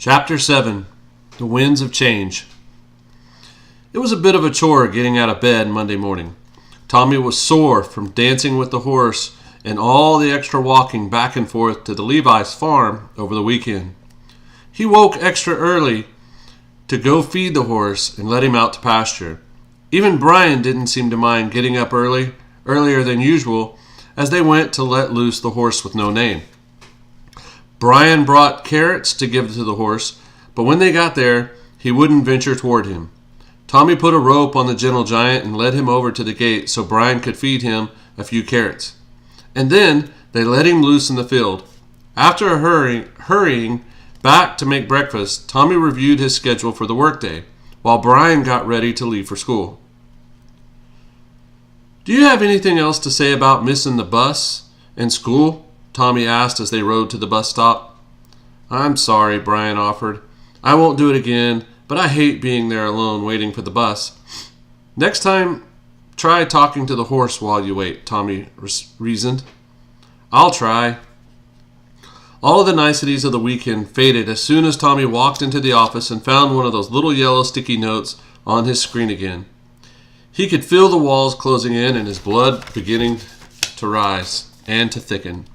Chapter 7. The Winds of Change. It was a bit of a chore getting out of bed Monday morning. Tommy was sore from dancing with the horse and all the extra walking back and forth to the Levi's farm over the weekend. He woke extra early to go feed the horse and let him out to pasture. Even Brian didn't seem to mind getting up earlier than usual, as they went to let loose the horse with no name. Brian brought carrots to give to the horse, but when they got there, he wouldn't venture toward him. Tommy put a rope on the gentle giant and led him over to the gate so Brian could feed him a few carrots. And then they let him loose in the field. After hurrying back to make breakfast, Tommy reviewed his schedule for the workday, while Brian got ready to leave for school. "Do you have anything else to say about missing the bus and school?" Tommy asked as they rode to the bus stop. "I'm sorry," Brian offered. "I won't do it again, but I hate being there alone waiting for the bus." "Next time, try talking to the horse while you wait," Tommy reasoned. "I'll try." All of the niceties of the weekend faded as soon as Tommy walked into the office and found one of those little yellow sticky notes on his screen again. He could feel the walls closing in and his blood beginning to rise and to thicken.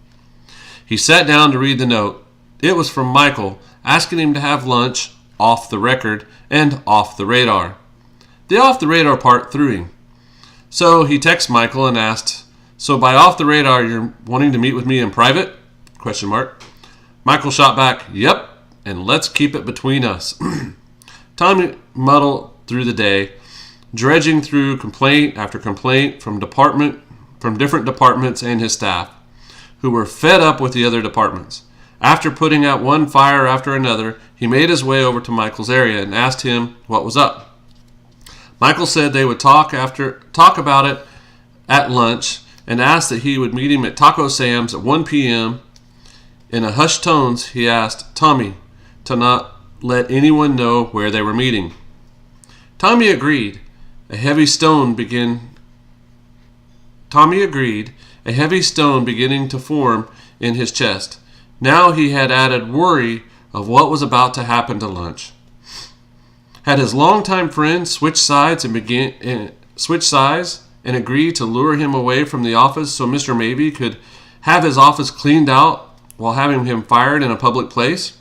He sat down to read the note. It was from Michael, asking him to have lunch, off the record, and off the radar. The off the radar part threw him. So he texted Michael and asked, "So by off the radar, you're wanting to meet with me in private?" ? Michael shot back, "Yep, and let's keep it between us." Tommy muddled through the day, dredging through complaint after complaint from different departments and his staff, who were fed up with the other departments. After putting out one fire after another, he made his way over to Michael's area and asked him what was up. Michael said they would talk about it at lunch and asked that he would meet him at Taco Sam's at 1 p.m. In a hushed tones, he asked Tommy to not let anyone know where they were meeting. Tommy agreed. A heavy stone beginning to form in his chest. Now he had added worry of what was about to happen to lunch. Had his longtime friend switched sides and agreed to lure him away from the office so Mr. Mabey could have his office cleaned out while having him fired in a public place?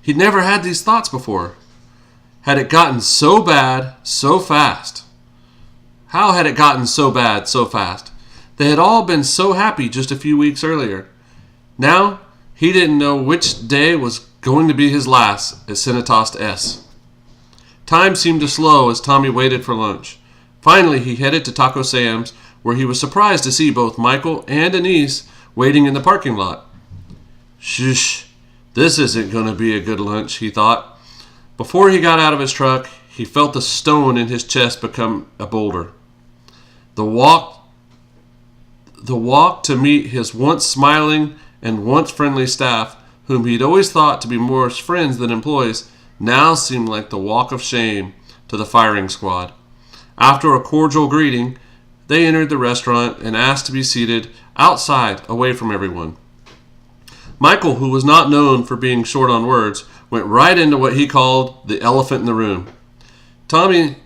He'd never had these thoughts before. Had it gotten so bad so fast? How had it gotten so bad so fast? They had all been so happy just a few weeks earlier. Now, he didn't know which day was going to be his last at Cinetos S. Time seemed to slow as Tommy waited for lunch. Finally, he headed to Taco Sam's, where he was surprised to see both Michael and Denise waiting in the parking lot. "Shush, this isn't going to be a good lunch," he thought. Before he got out of his truck, he felt the stone in his chest become a boulder. The walk to meet his once smiling and once friendly staff, whom he'd always thought to be more friends than employees, now seemed like the walk of shame to the firing squad. After a cordial greeting, they entered the restaurant and asked to be seated outside, away from everyone. Michael, who was not known for being short on words, went right into what he called the elephant in the room. "Tommy,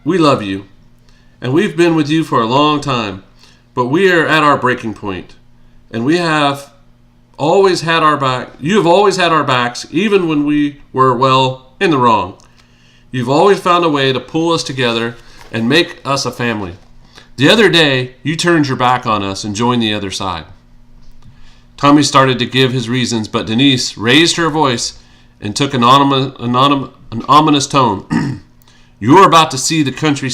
we love you, and we've been with you for a long time, but we are at our breaking point, and we have always had our back. You have always had our backs, even when we were, well, in the wrong. You've always found a way to pull us together and make us a family. The other day, you turned your back on us and joined the other side." Tommy started to give his reasons, but Denise raised her voice and took an ominous tone. You're about to see the country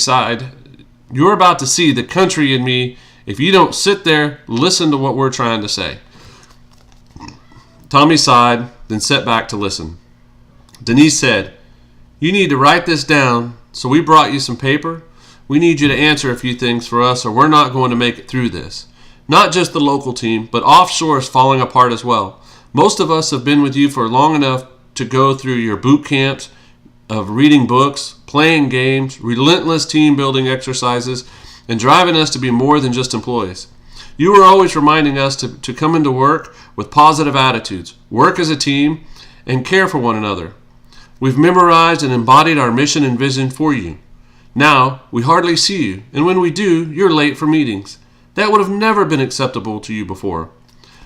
in me if you don't sit there, listen to what we're trying to say." Tommy sighed, then sat back to listen. Denise said, "You need to write this down, so we brought you some paper. We need you to answer a few things for us, or we're not going to make it through this. Not just the local team, but offshore is falling apart as well. Most of us have been with you for long enough to go through your boot camps of reading books, playing games, relentless team-building exercises, and driving us to be more than just employees. You were always reminding us to come into work with positive attitudes, work as a team, and care for one another. We've memorized and embodied our mission and vision for you. Now, we hardly see you, and when we do, you're late for meetings. That would have never been acceptable to you before.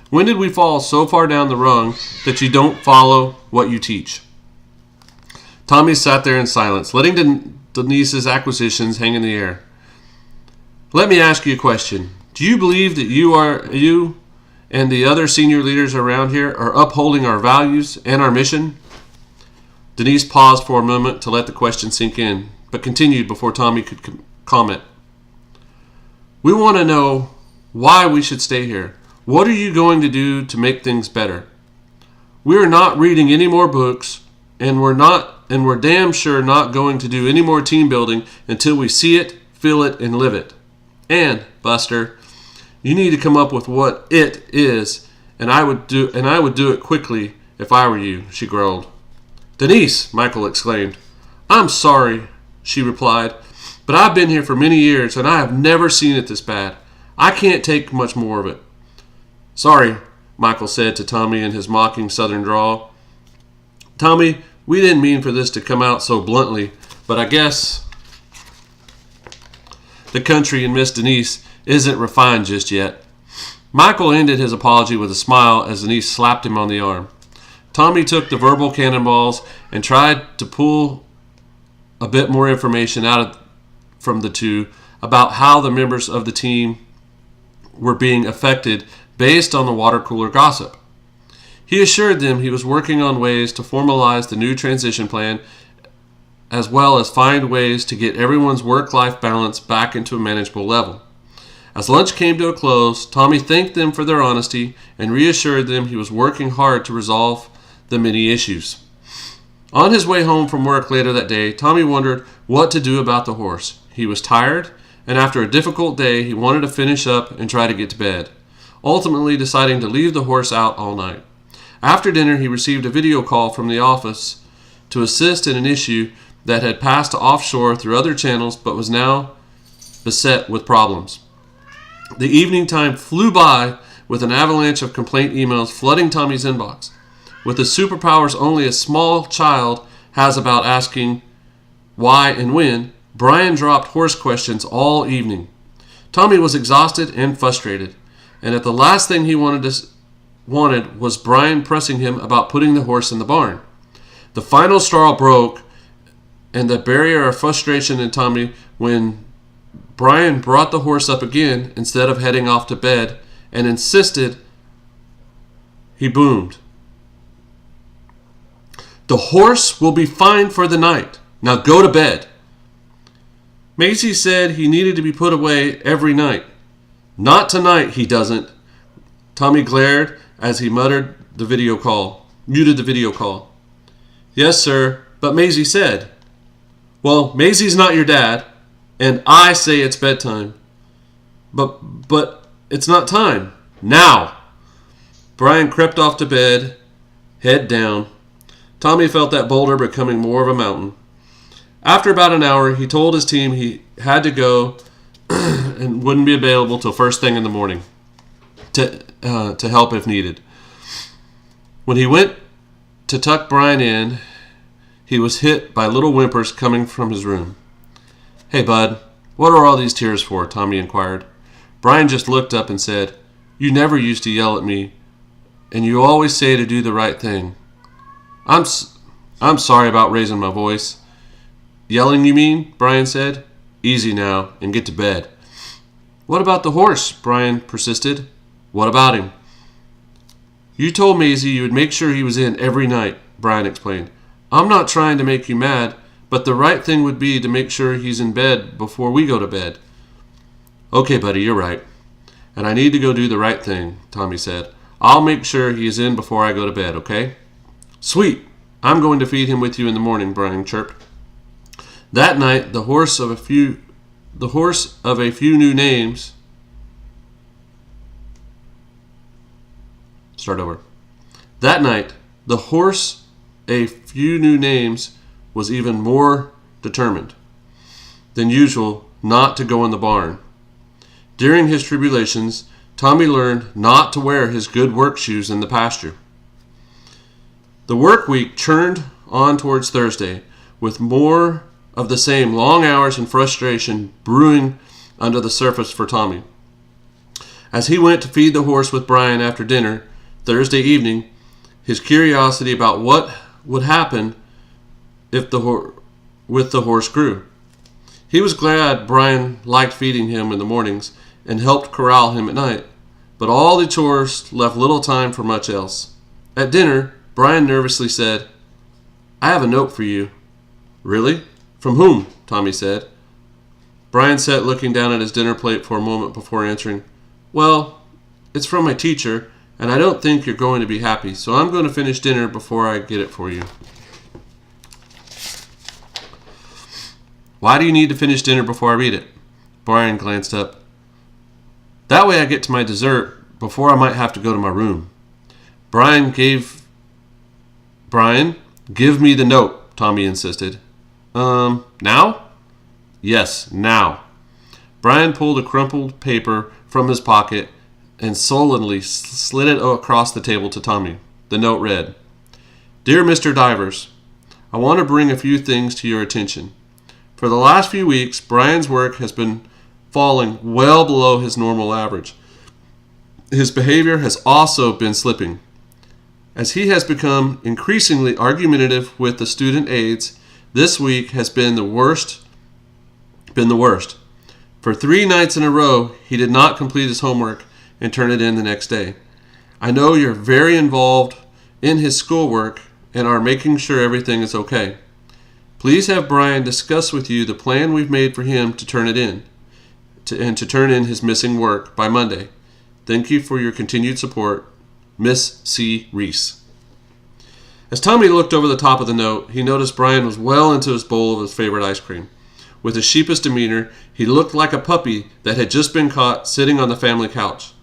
When did we fall so far down the rung that you don't follow what you teach?" Tommy sat there in silence, letting Denise's accusations hang in the air. "Let me ask you a question. Do you believe that you and the other senior leaders around here are upholding our values and our mission?" Denise paused for a moment to let the question sink in, but continued before Tommy could comment. "We want to know why we should stay here. What are you going to do to make things better? We are not reading any more books, and we're damn sure not going to do any more team building until we see it, feel it, and live it. And, Buster, you need to come up with what it is, and I would do it quickly if I were you," she growled. "Denise," Michael exclaimed. "I'm sorry," she replied, "but I've been here for many years, and I have never seen it this bad. I can't take much more of it." "Sorry," Michael said to Tommy in his mocking southern drawl. "Tommy, we didn't mean for this to come out so bluntly, but I guess the country and Miss Denise isn't refined just yet." Michael ended his apology with a smile as Denise slapped him on the arm. Tommy took the verbal cannonballs and tried to pull a bit more information from the two about how the members of the team were being affected based on the water cooler gossip. He assured them he was working on ways to formalize the new transition plan, as well as find ways to get everyone's work-life balance back into a manageable level. As lunch came to a close, Tommy thanked them for their honesty and reassured them he was working hard to resolve the many issues. On his way home from work later that day, Tommy wondered what to do about the horse. He was tired, and after a difficult day, he wanted to finish up and try to get to bed, ultimately deciding to leave the horse out all night. After dinner, he received a video call from the office to assist in an issue that had passed offshore through other channels but was now beset with problems. The evening time flew by with an avalanche of complaint emails flooding Tommy's inbox. With the superpowers only a small child has about asking why and when, Brian dropped horse questions all evening. Tommy was exhausted and frustrated, and the last thing he wanted was Brian pressing him about putting the horse in the barn. The final straw broke, and the barrier of frustration in Tommy when Brian brought the horse up again instead of heading off to bed and insisted. He boomed. "The horse will be fine for the night. Now go to bed." Maisie said he needed to be put away every night. "Not tonight, he doesn't." Tommy glared as he muted the video call. "Yes, sir, but Maisie said." "Well, Maisie's not your dad, and I say it's bedtime." But it's not time. Now!" Brian crept off to bed, head down. Tommy felt that boulder becoming more of a mountain. After about an hour, he told his team he had to go and wouldn't be available till first thing in the morning to help if needed. When he went to tuck Brian in, he was hit by little whimpers coming from his room. "Hey, bud, what are all these tears for?" Tommy inquired. Brian just looked up and said, "You never used to yell at me, and you always say to do the right thing." I'm sorry about raising my voice." "Yelling, you mean?" Brian said. "Easy now, and get to bed." "What about the horse?" Brian persisted. "What about him?" "You told Maisie you would make sure he was in every night," Brian explained. "I'm not trying to make you mad, but the right thing would be to make sure he's in bed before we go to bed." "Okay, buddy, you're right. And I need to go do the right thing," Tommy said. "I'll make sure he is in before I go to bed, okay?" "Sweet. I'm going to feed him with you in the morning," Brian chirped. That night, the horse of a few new names. That night, the horse a few new names was even more determined than usual not to go in the barn. During his tribulations, Tommy learned not to wear his good work shoes in the pasture. The work week churned on towards Thursday, with more of the same long hours and frustration brewing under the surface for Tommy. As he went to feed the horse with Brian after dinner Thursday evening, his curiosity about what would happen if with the horse grew. He was glad Brian liked feeding him in the mornings and helped corral him at night, but all the chores left little time for much else. At dinner, Brian nervously said, "I have a note for you." "Really? From whom?" Tommy said. Brian sat looking down at his dinner plate for a moment before answering, "Well, it's from my teacher, and I don't think you're going to be happy, so I'm going to finish dinner before I get it for you." "Why do you need to finish dinner before I read it?" Brian glanced up. "That way I get to my dessert before I might have to go to my room." Brian, give me the note," Tommy insisted. Now?" "Yes, now." Brian pulled a crumpled paper from his pocket and sullenly slid it across the table to Tommy. The note read, "Dear Mr. Divers, I want to bring a few things to your attention. For the last few weeks, Brian's work has been falling well below his normal average. His behavior has also been slipping. As he has become increasingly argumentative with the student aides, this week has been the worst. For 3 nights in a row, he did not complete his homework and turn it in the next day. I know you're very involved in his schoolwork and are making sure everything is okay. Please have Brian discuss with you the plan we've made for him to turn it in, to turn in his missing work by Monday. Thank you for your continued support. Miss C. Reese." As Tommy looked over the top of the note, he noticed Brian was well into his bowl of his favorite ice cream. With a sheepish demeanor, he looked like a puppy that had just been caught sitting on the family couch.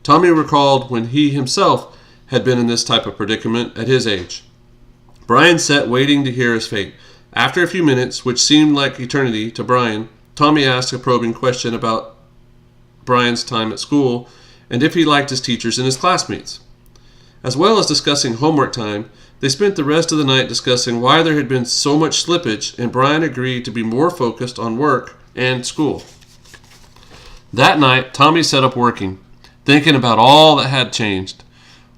Tommy recalled when he himself had been in this type of predicament at his age. Brian sat waiting to hear his fate. After a few minutes, which seemed like eternity to Brian, Tommy asked a probing question about Brian's time at school and if he liked his teachers and his classmates. As well as discussing homework time, they spent the rest of the night discussing why there had been so much slippage, and Brian agreed to be more focused on work and school. That night, Tommy sat up working, thinking about all that had changed.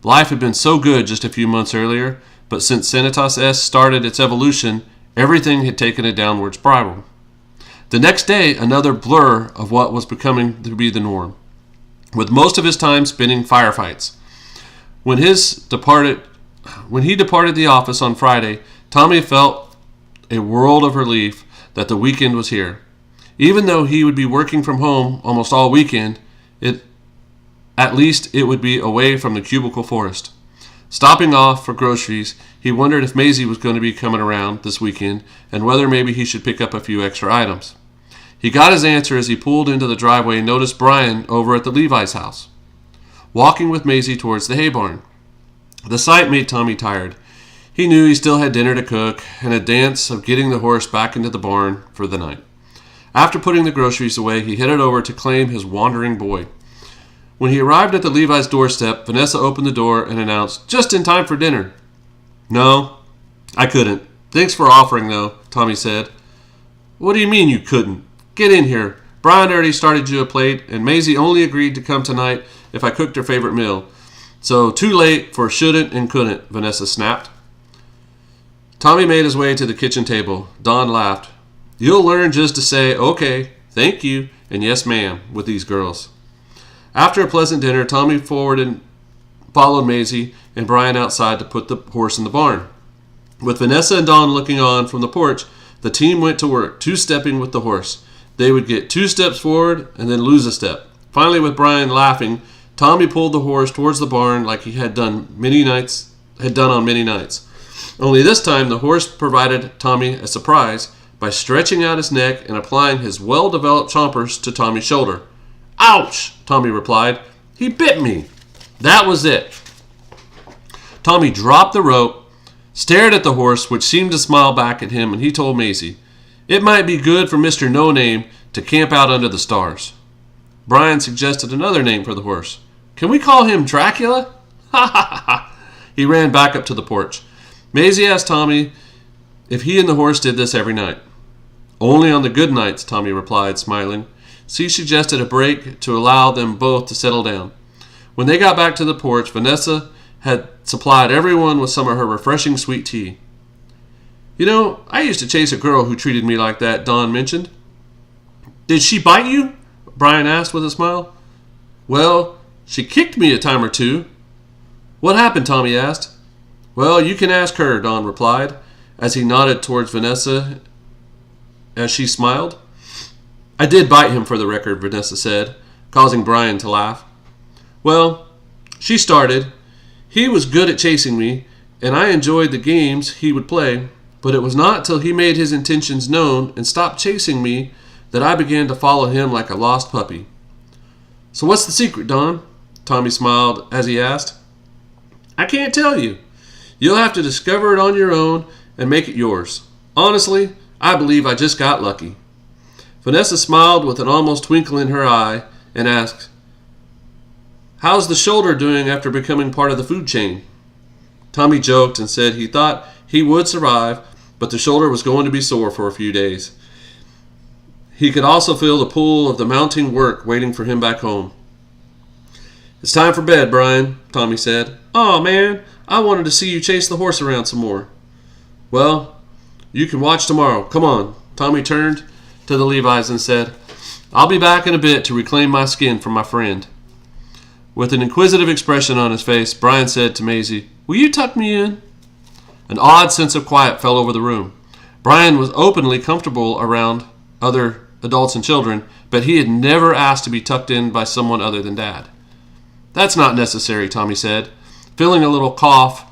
Life had been so good just a few months earlier, but since Sanitas S started its evolution, everything had taken a downward spiral. The next day, another blur of what was becoming to be the norm, with most of his time spending firefights. When he departed the office on Friday, Tommy felt a world of relief that the weekend was here. Even though he would be working from home almost all weekend, at least it would be away from the cubicle forest. Stopping off for groceries, he wondered if Maisie was going to be coming around this weekend and whether maybe he should pick up a few extra items. He got his answer as he pulled into the driveway and noticed Brian over at the Levi's house, walking with Maisie towards the hay barn. The sight made Tommy tired. He knew he still had dinner to cook and a dance of getting the horse back into the barn for the night. After putting the groceries away, he headed over to claim his wandering boy. When he arrived at the Levi's doorstep, Vanessa opened the door and announced, "Just in time for dinner." "No, I couldn't. Thanks for offering, though," Tommy said. "What do you mean you couldn't? Get in here. Brian already started you a plate, and Maisie only agreed to come tonight if I cooked her favorite meal. So too late for shouldn't and couldn't," Vanessa snapped. Tommy made his way to the kitchen table. Dawn laughed. "You'll learn just to say, okay, thank you, and yes, ma'am, with these girls." After a pleasant dinner, Tommy followed Maisie and Brian outside to put the horse in the barn. With Vanessa and Dawn looking on from the porch, the team went to work, two-stepping with the horse. They would get 2 steps forward and then lose a step. Finally, with Brian laughing, Tommy pulled the horse towards the barn like he had done on many nights. Only this time, the horse provided Tommy a surprise by stretching out his neck and applying his well-developed chompers to Tommy's shoulder. "Ouch!" Tommy replied. "He bit me." That was it. Tommy dropped the rope, stared at the horse, which seemed to smile back at him, and he told Maisie, "It might be good for Mr. No-Name to camp out under the stars." Brian suggested another name for the horse. "Can we call him Dracula?" "Ha ha ha!" He ran back up to the porch. Maisie asked Tommy if he and the horse did this every night. Only on the good nights, Tommy replied, smiling. She suggested a break to allow them both to settle down. When they got back to the porch, Vanessa had supplied everyone with some of her refreshing sweet tea. You know, I used to chase a girl who treated me like that, Don mentioned. Did she bite you? Brian asked with a smile. Well, she kicked me a time or two. What happened? Tommy asked. Well, you can ask her, Don replied, as he nodded towards Vanessa as she smiled. I did bite him, for the record, Vanessa said, causing Brian to laugh. Well, she started. He was good at chasing me, and I enjoyed the games he would play, but it was not till he made his intentions known and stopped chasing me that I began to follow him like a lost puppy. So what's the secret, Don? Tommy smiled as he asked. I can't tell you. You'll have to discover it on your own and make it yours. Honestly, I believe I just got lucky. Vanessa smiled with an almost twinkle in her eye and asked, How's the shoulder doing after becoming part of the food chain? Tommy joked and said he thought he would survive, but the shoulder was going to be sore for a few days. He could also feel the pull of the mounting work waiting for him back home. It's time for bed, Brian, Tommy said. Aw, man, I wanted to see you chase the horse around some more. Well, you can watch tomorrow. Come on. Tommy turned to the Levis and said, I'll be back in a bit to reclaim my skin from my friend. With an inquisitive expression on his face, Brian said to Maisie, Will you tuck me in? An odd sense of quiet fell over the room. Brian was openly comfortable around other adults and children, but he had never asked to be tucked in by someone other than Dad. That's not necessary, Tommy said, feeling a little caught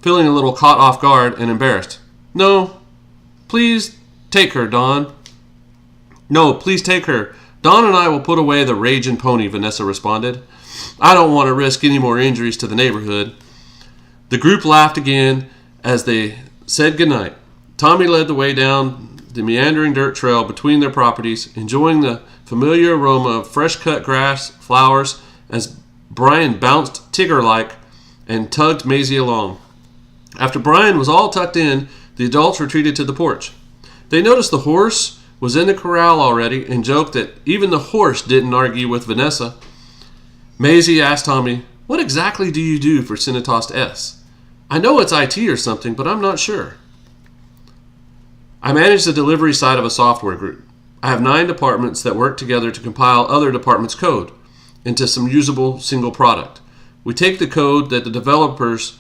off guard and embarrassed. No, please take her, Don. No, please take her. Don and I will put away the raging pony, Vanessa responded. I don't want to risk any more injuries to the neighborhood. The group laughed again as they said goodnight. Tommy led the way down the meandering dirt trail between their properties, enjoying the familiar aroma of fresh-cut grass, flowers, as Brian bounced Tigger-like and tugged Maisie along. After Brian was all tucked in, the adults retreated to the porch. They noticed the horse was in the corral already and joked that even the horse didn't argue with Vanessa. Maisie asked Tommy, What exactly do you do for Cinettost S? I know it's IT or something, but I'm not sure. I manage the delivery side of a software group. I have 9 departments that work together to compile other departments' code into some usable single product. We take the code that the developers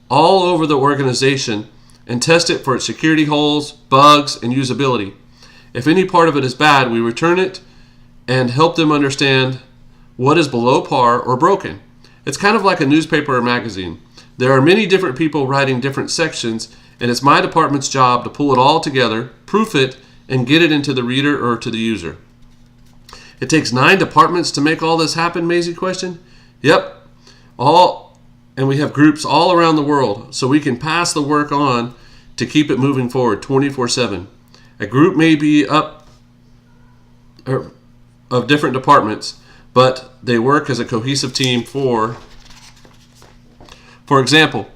all over the organization and test it for its security holes, bugs, and usability. If any part of it is bad, we return it and help them understand what is below par or broken. It's kind of like a newspaper or magazine. There are many different people writing different sections, and it's my department's job to pull it all together, proof it, and get it into the reader or to the user. It takes 9 departments to make all this happen, Maisie questioned. Yep, and we have groups all around the world, so we can pass the work on to keep it moving forward 24/7. A group may be of different departments, but they work as a cohesive team. For example,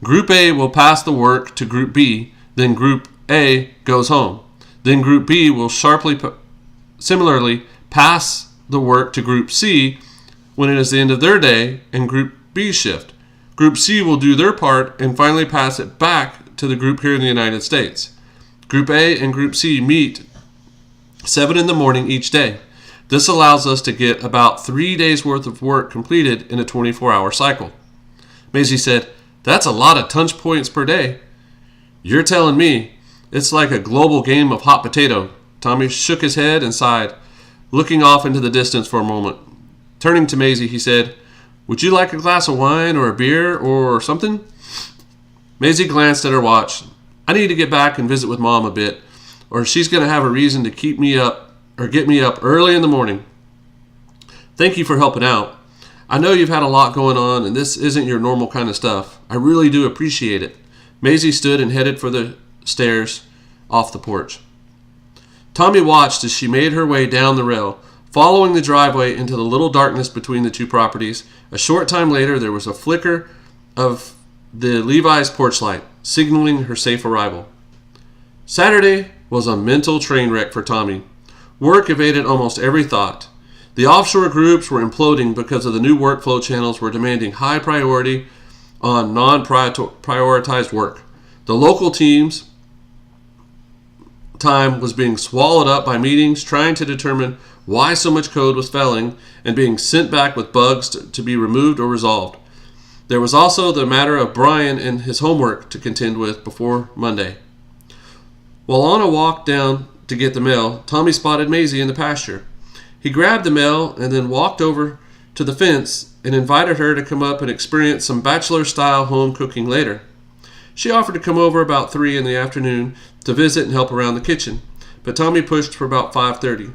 Group A will pass the work to Group B, then Group A goes home. Then Group B will similarly pass the work to Group C when it is the end of their day and Group B's shift. Group C will do their part and finally pass it back to the group here in the United States. Group A and Group C meet 7 in the morning each day. This allows us to get about 3 days worth of work completed in a 24-hour cycle. Maisie said, That's a lot of touch points per day. You're telling me. It's like a global game of hot potato. Tommy shook his head and sighed, looking off into the distance for a moment. Turning to Maisie, he said, Would you like a glass of wine or a beer or something? Maisie glanced at her watch. I need to get back and visit with Mom a bit, or she's going to have a reason to get me up early in the morning. Thank you for helping out. I know you've had a lot going on, and this isn't your normal kind of stuff. I really do appreciate it. Maisie stood and headed for the stairs off the porch. Tommy watched as she made her way down the rail, following the driveway into the little darkness between the two properties. A short time later, there was a flicker of the Levi's porch light, signaling her safe arrival. Saturday was a mental train wreck for Tommy. Work evaded almost every thought. The offshore groups were imploding because of the new workflow channels were demanding high priority on non-prioritized work. The local team's time was being swallowed up by meetings trying to determine why so much code was failing and being sent back with bugs to be removed or resolved. There was also the matter of Brian and his homework to contend with before Monday. While on a walk down to get the mail, Tommy spotted Maisie in the pasture. He grabbed the mail and then walked over to the fence and invited her to come up and experience some bachelor-style home cooking later. She offered to come over about 3 in the afternoon to visit and help around the kitchen, but Tommy pushed for about 5:30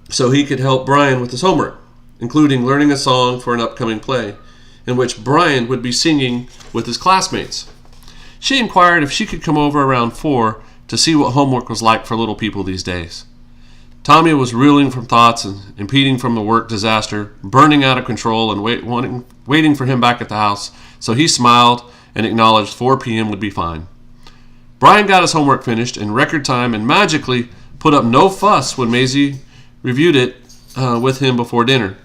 so he could help Brian with his homework, including learning a song for an upcoming play, in which Brian would be singing with his classmates. She inquired if she could come over around 4 to see what homework was like for little people these days. Tommy was reeling from thoughts and impeding from the work disaster, burning out of control and waiting for him back at the house, so he smiled and acknowledged 4 p.m. would be fine. Brian got his homework finished in record time and magically put up no fuss when Maisie reviewed it with him before dinner.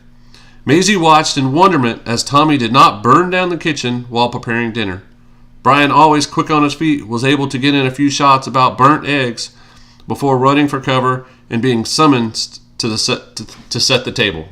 Maisie watched in wonderment as Tommy did not burn down the kitchen while preparing dinner. Brian, always quick on his feet, was able to get in a few shots about burnt eggs before running for cover and being summoned to set the table.